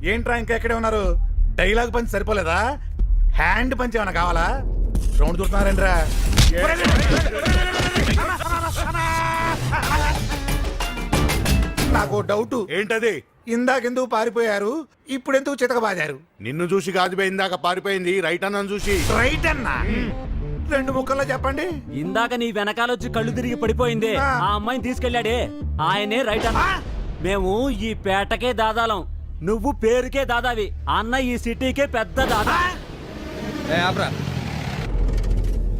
ఏంట్రా ఇంకా ఎక్కడే ఉన్నారు? డైలాగ్ పంచి సరిపోలేదా? హ్యాండ్ పంచి ఏమైనా కావాలా? రౌండ్ చూస్తున్నారంట్రా. నాకు డౌట్. ఏంటది? ఇందాకెందుకు పారిపోయారు, ఇప్పుడు ఎందుకు చితకబాదారు? నిన్ను చూసి కాదు ఇందాక పారిపోయింది, రైట్ అన్నను చూసి. రైట్ అన్నా? రెండు ముక్కల్లో చెప్పండి. ఇందాక నీ వెనకాలొచ్చి కళ్ళు తిరిగి పడిపోయింది ఆ అమ్మాయిని తీసుకెళ్ళాడే, ఆయనే రైట్ అన్న. మేము ఈ పేటకే దాదాలం, నువ్వు పేరుకే దాదావి. అన్న ఈ సిటీకే పెద్ద దాదా.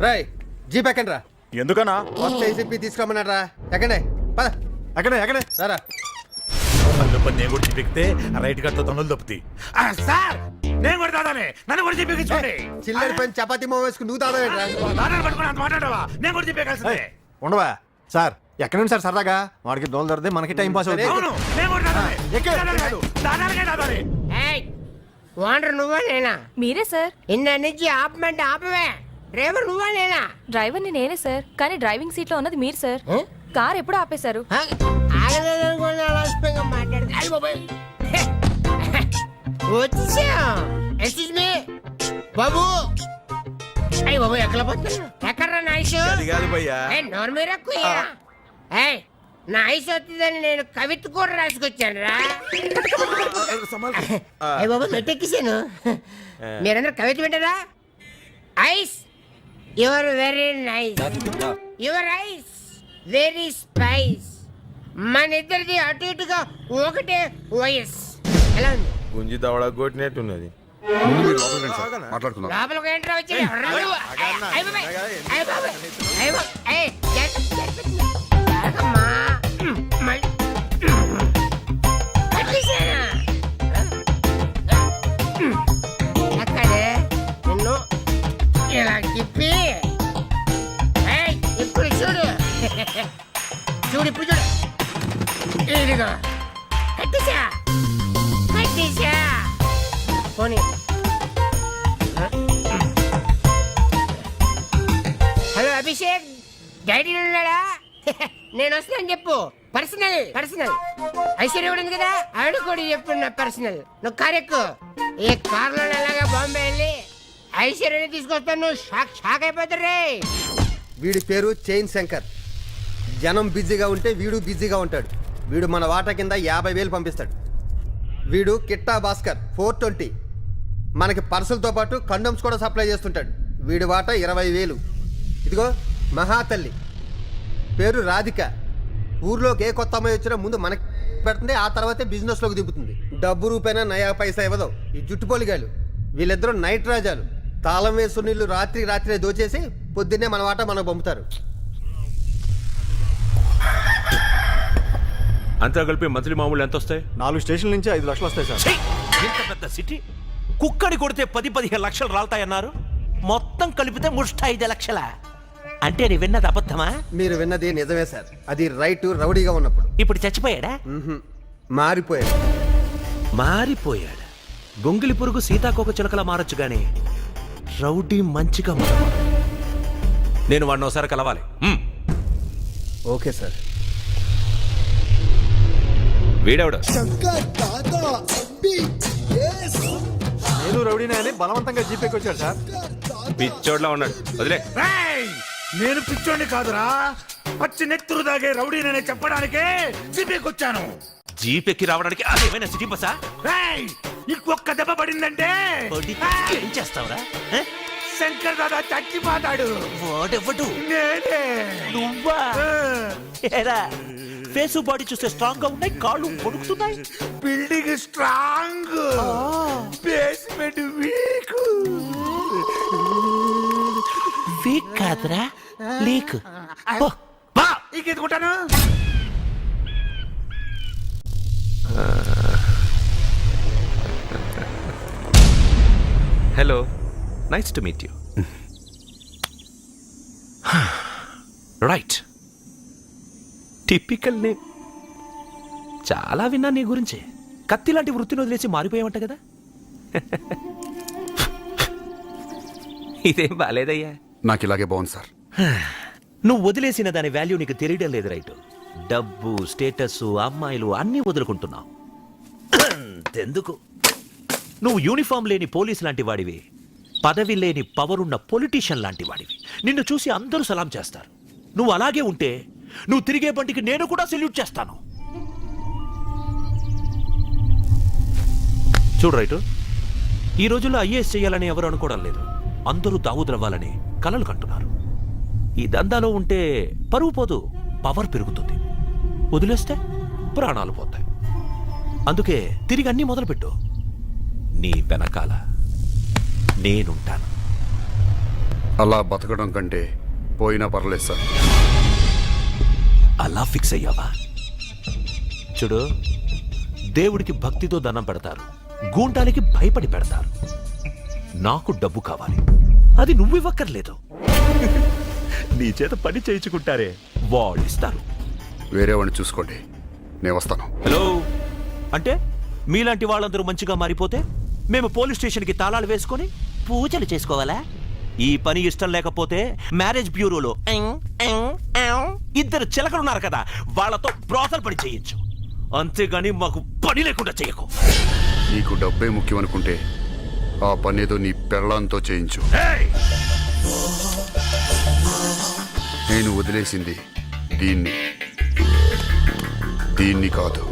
రాయ్ జీప్ ఎక్కండి రా. ఎందుకన్నా? ఏసీపీ తీసుకురమ్మన్నాడు రా. ఎక్కండి పద. ఎక్కడే సారా నేను కూడా చెప్పితే రైట్ కట్తో తొందరలు తప్పుతాయి. సార్ నేను కూడా దాదానే, నన్ను కూడా చెప్పి చిల్లర పని చపాతీ మో వేసుకుని నువ్వు దాదావేంట్రా? దాదాలు పట్టుకుని అంత మాట్లాడవా? నేను కూడా చెప్పేయాల్సిందే. ఉండవా సార్? ఎక్కడండి సార్ సరదాగా? వాడికి దోలు దొరికితే మనకి టైం పాస్ అవుతుంది. అవును, నేను కూడా దాదానే. దాదాలకే దాదానే. ఓనర్ నువ్వా నేనా? మీరే సార్. ఇందా నుంచి ఆపమంటే ఆపవే. డ్రైవర్ నువ్వా నేనా? డ్రైవర్ ని నేనే సార్, కానీ డ్రైవింగ్ సీట్ లో ఉన్నది మీరు సార్. కార్ ఎప్పుడు ఆపేశారు? వచ్చా ఎక్స్క్యూజ్ మీ బాబు. అయ్యి బాబు ఎక్కడ పోతున్నా? ఎక్కడ నా ఐసు? నోరు మీరు నా ఐసు వస్తుందని నేను కవిత కూడా రాసుకొచ్చాను రా. అయ్యి బాబు మెట్టెక్కిసాను. మీరందరూ కవిత వింటారా? Ice your very nice, your eyes very spice. మన ఇద్దరిది అటు ఇటుగా ఒకటే వయస్. ఎలా ఉంది? గుంజి దవడ కొట్టినట్టున్నది. లోపలికి ఏంట్రా వచ్చి అక్కడే నిన్ను ఇలా తిప్పి ఇప్పుడు చూడు చూడు ఇప్పుడు చూడు. ఇదిగో కట్టేసా కట్టేసా. పోనీ హలో అభిషేక్, డాడీ ఉన్నాడా? నేను వస్తాను చెప్పు. పర్సనల్ పర్సనల్ ఐశ్వర్య ఉంది కదా, ఆడు కూడా చెప్పు నా పర్సనల్. నువ్వు కార్ ఎక్కు. ఈ కార్లో అలాగా బాంబే వెళ్ళి ఐశ్వర్యని తీసుకొస్తాను. నువ్వు షాక్ షాక్ అయిపోతారు. వీడి పేరు చైన్ శంకర్. జనం బిజీగా ఉంటే వీడు బిజీగా ఉంటాడు. వీడు మన వాటా కింద 50,000 పంపిస్తాడు. వీడు కిట్టా భాస్కర్ 420. మనకి పర్సులతో పాటు కండమ్స్ కూడా సప్లై చేస్తుంటాడు. వీడి వాటా 20,000. ఇదిగో మహాతల్లి, పేరు రాధిక. ఊర్లోకి ఏ కొత్త అమ్మాయి వచ్చినా ముందు మనకి పెడుతుంది, ఆ తర్వాతే బిజినెస్లోకి దింపుతుంది. డబ్బు రూపాయినా నయా పైసా ఇవ్వదు. ఈ జుట్టుపోలిగాలు వీళ్ళిద్దరూ నైట్ రాజాలు. తాళం వేసు నీళ్ళు రాత్రి దోచేసి పొద్దున్నే మన వాటా మనకు పంపుతారు. అంతా కలిపి మంత్లీ మామూలు ఎంత వస్తాయి? 4 స్టేషన్ల నుంచి 5 లక్షలు వస్తాయి సార్. ఇంత పెద్ద సిటీ కుక్కడి కొడితే 10-15 లక్షలు రాలుతాయన్నారు. మొత్తం కలిపితే 35 లక్షల. అంటే నీ విన్నది అబద్ధమా? మీరు విన్నది నిజమే సార్. అది రైట్ రౌడీగా ఉన్నప్పుడు. ఇప్పుడు చచ్చిపోయాడా? మారిపోయాడు. మారిపోయాడా? గొంగిలి పురుగు సీతాకోక చిలకలా మారొచ్చు గానీ రౌడీ మంచిగా మారు. నేను వాడిని ఒకసారి కలవాలి. Okay sir. వీడెవడు? నేను రౌడీనే అని బలవంతంగా జీపేకి వచ్చాడు సార్. పిచ్చోడ్లా ఉన్నాడు, వదిలే. నేను పిచ్చోడిని కాదురా, పచ్చి నెత్తురు దాగే రౌడీననే చెప్పడానికే జీపేకొచ్చాను. జీపెక్కి రావడానికి అదేమైనా సిటీ బసా? ఇంకొక్క దెబ్బ పడిందంటే ఏం చేస్తావురా? శంకర్ దాదా చచ్చిపోతాడు. వాడెవ్వడు? నేనే. నువ్వా? ఏరా, ఫేసు బాడీ చూస్తే స్ట్రాంగ్ గా ఉన్నాయి, కాళ్ళు పొడుకుతున్నాయి. Building strong, basement weak. Weak కాదురా, లీక్. ఇంకెందుకుంటాను? Hello, nice to meet you. Right, typical name. చాలా విన్నా నీ గురించి. కత్తి లాంటి వృత్తిని వదిలేసి మారిపోయావంట కదా. ఇదేం బాలేదయ్యా. నాకు ఇలాగే బాగుంది సార్. నువ్వు వదిలేసిన దాని వాల్యూ నీకు తెలియడం లేదు. రైట్, డబ్బు, స్టేటస్, అమ్మాయిలు అన్నీ వదులుకుంటున్నావు. ఎందుకు? నువ్వు యూనిఫామ్ లేని పోలీస్ లాంటి వాడివి, పదవి లేని పవరున్న పొలిటీషియన్ లాంటి వాడివి. నిన్ను చూసి అందరూ సలాం చేస్తారు. నువ్వు అలాగే ఉంటే నువ్వు తిరిగే బండికి నేను కూడా సెల్యూట్ చేస్తాను. చూడు రైటు, ఈ రోజుల్లో ఐఏఎస్ చేయాలని ఎవరు అనుకోవడం లేదు. అందరూ దావుద్రవ్వాలని కలలు కంటున్నారు. ఈ దందాలో ఉంటే పరువు పోదు, పవర్ పెరుగుతుంది. వదిలేస్తే ప్రాణాలు పోతాయి. అందుకే తిరిగి అన్నీ మొదలుపెట్టు. నీ వెనకాల నేనుంటాను. అలా బతకడం కంటే పోయినా పర్లేదు సార్. అలా ఫిక్స్ అయ్యావా? చూడు, దేవుడికి భక్తితో దండం పెడతారు, గూంటానికి భయపడి పెడతారు. నాకు డబ్బు కావాలి, అది నువ్వు ఇవ్వక్కర్లేదు. నీ చేత పని చేయించుకుంటారే, వాళ్ళు ఇస్తారు. వేరే వాడిని చూసుకోండి, నేను వస్తాను. హలో అంటే మీలాంటి వాళ్ళందరూ మంచిగా మారిపోతే మేము పోలీస్ స్టేషన్కి తాళాలు వేసుకొని పూజలు చేసుకోవాలా? ఈ పని ఇష్టం లేకపోతే మ్యారేజ్ బ్యూరోలో ఇద్దరు చిలకలున్నారు కదా, వాళ్ళతో బ్రోతల్ పని చేయించు. అంతేగాని మాకు పని లేకుండా చేయకు. నీకు డబ్బే ముఖ్యం అనుకుంటే ఆ పనేదో నీ పెళ్ళాంతో చేయించు. నేను వదిలేసింది దీన్ని కాదు.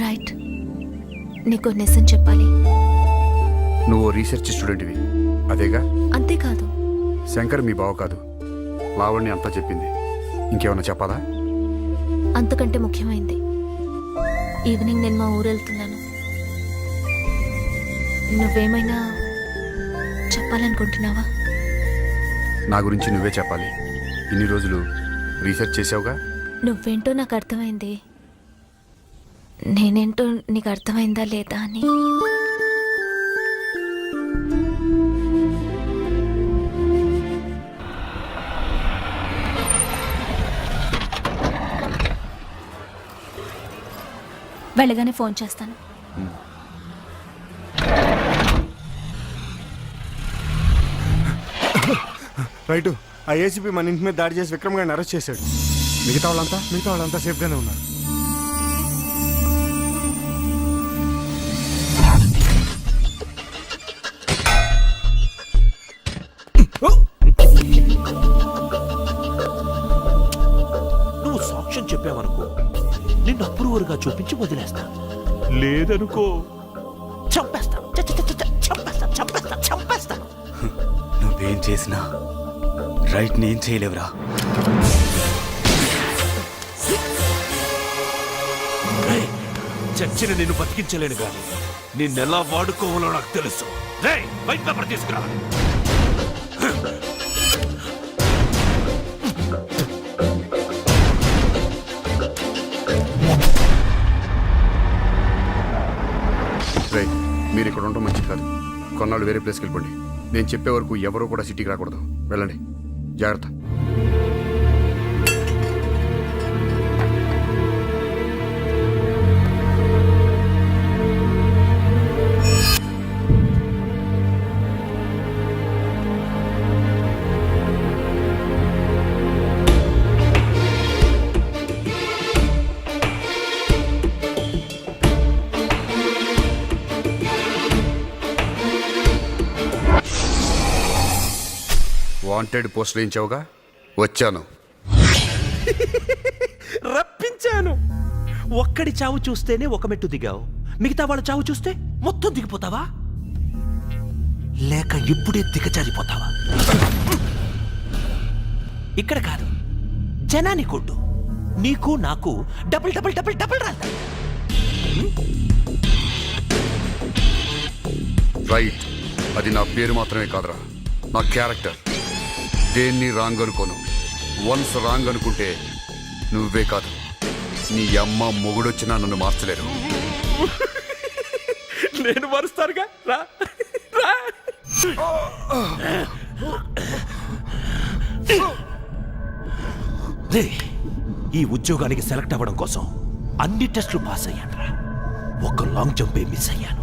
రైట్, నీకు నిజం చెప్పాలి. నువ్వు రీసెర్చ్ స్టూడెంట్వి అదేగా? అంతేకాదు, శంకర్ మీ బావ కాదు, లావణ్య అంతా చెప్పింది. ఇంకేమన్నా చెప్పాలా? అంతకంటే ముఖ్యమైంది. ఈవినింగ్ నేను మా ఊరు వెళ్తున్నాను. నువ్వేమైనా చెప్పాలనుకుంటున్నావా? నా గురించి నువ్వే చెప్పాలి. ఇన్ని రోజులు రీసెర్చ్ చేసావుగా. నువ్వేంటో నాకు అర్థమైంది, నేనేంటో నీకు అర్థమైందా లేదా అని. వెళ్ళగానే ఫోన్ చేస్తాను. రైటు, ఆ ఏసీపీ మన ఇంటి మీద దాడి చేసి విక్రమ్ గారిని అరెస్ట్ చేశాడు. మిగతా వాళ్ళంతా సేఫ్గానే ఉన్నారు. నువ్వు సాక్ష్యం చెప్పావనుకో, నిన్ను అప్రూవర్గా చూపించి వదిలేస్తా. లేదనుకో చంపేస్తాను. చంపేస్తాను. నువ్వేం చేసినా రైట్ నేం చేయలేవురా. చచ్చిన నిన్ను బతికించలేను గాని నిన్నెలా వాడుకోవాలో నాకు తెలుసు. వైట్ పేపర్ తీసుకురా. మీరు ఇక్కడ ఉండటం మంచిది కాదు. కొన్నాళ్ళు వేరే ప్లేస్కి వెళ్ళిపోండి. నేను చెప్పే వరకు ఎవరూ కూడా సిటీకి రాకూడదు. వెళ్ళండి, జాగ్రత్త. వాంటెడ్ పోస్ట్ వేయించావుగా, వచ్చాను. రప్పించాను. ఒక్కడి చావు చూస్తేనే ఒక మెట్టు దిగావు, మిగతా వాళ్ళ చావు చూస్తే మొత్తం దిగిపోతావా? లేక ఇప్పుడే దిగజారిపోతావా? ఇక్కడ కాదు, జనాన్ని కొట్టు. నీకు నాకు డబుల్ డబుల్ డబుల్ డబుల్ రాదు. రైట్, అది నా పేరు మాత్రమే కాదురా, నా క్యారెక్టర్. దేన్ని రాంగ్ అనుకోను. వన్స్ రాంగ్ అనుకుంటే నువ్వే కాదు, నీ అమ్మ మొగుడొచ్చినా నన్ను మార్చలేరు. నేను మారుస్తానుగా, రా రా. ఈ ఉద్యోగానికి సెలెక్ట్ అవ్వడం కోసం అన్ని టెస్టులు పాస్ అయ్యానురా. ఒక్క లాంగ్ జంపే మిస్ అయ్యాను.